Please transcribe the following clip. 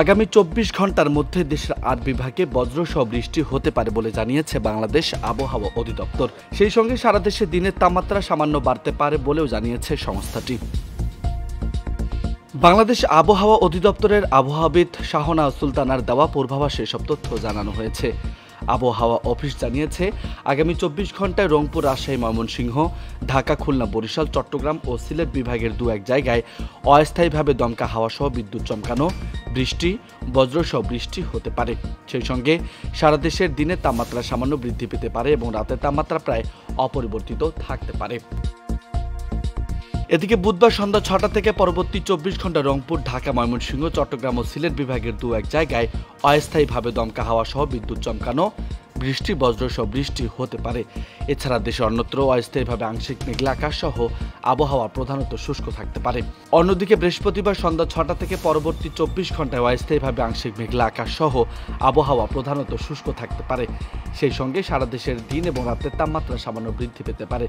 আগামী 24 ঘন্টার মধ্যে দেশের 8 বিভাগে বজ্রসহ বৃষ্টি হতে পারে বলে জানিয়েছে বাংলাদেশ আবহাওয়া অধিদপ্তর। সেই সঙ্গে সারা দেশে দিনের তাপমাত্রা সামান্য বাড়তে পারে বলেও জানিয়েছে সংস্থাটি। বাংলাদেশ আবহাওয়া অধিদপ্তরের আবহাওয়াবিদ শাহনা সুলতানার দেওয়া পূর্বাভাসে এসব তথ্য জানানো হয়েছে। আবহাওয়া অফিস জানিয়েছে, আগামী 24 ঘন্টায় রংপুর, রাজশাহী, ময়মনসিংহ, ঢাকা, খুলনা, বরিশাল, চট্টগ্রাম ও সিলেট বিভাগের 2-1 জায়গায় অস্থায়ীভাবে দমকা হাওয়া সহ বিদ্যুৎ চমকানো, বৃষ্টি, বজ্রসহ বৃষ্টি হতে পারে। সেই সঙ্গে সারা দেশের দিনের তাপমাত্রা সামান্য বৃদ্ধি পেতে পারে এবং রাতের তাপমাত্রা প্রায় অপরিবর্তিত থাকতে পারে। এদিকে বুধবার সন্ধ্যা 6টা থেকে পরবর্তী 24 ঘন্টা রংপুর, ঢাকা, ময়মনসিংহ, চট্টগ্রাম ও সিলেট বিভাগের 2-1 জায়গায় অস্থায়ীভাবে দমকা হাওয়া সহ বিদ্যুৎ চমকানো, বৃষ্টি, বজ্রসহ বৃষ্টি হতে পারে। এছাড়া দেশের অন্যত্র অস্থায়ীভাবে আংশিক মেঘলা আকাশ সহ আবহাওয়া প্রধানত শুষ্ক থাকতে পারে। অন্যদিকে বৃহস্পতিবার সন্ধ্যা 6টা থেকে পরবর্তী 24 ঘন্টায় অস্থায়ীভাবে আংশিক মেঘলা আকাশ সহ আবহাওয়া প্রধানত শুষ্ক থাকতে পারে। সেই সঙ্গে সারা দেশের দিন এবং রাতের তাপমাত্রা সামান্য বৃদ্ধি পেতে পারে।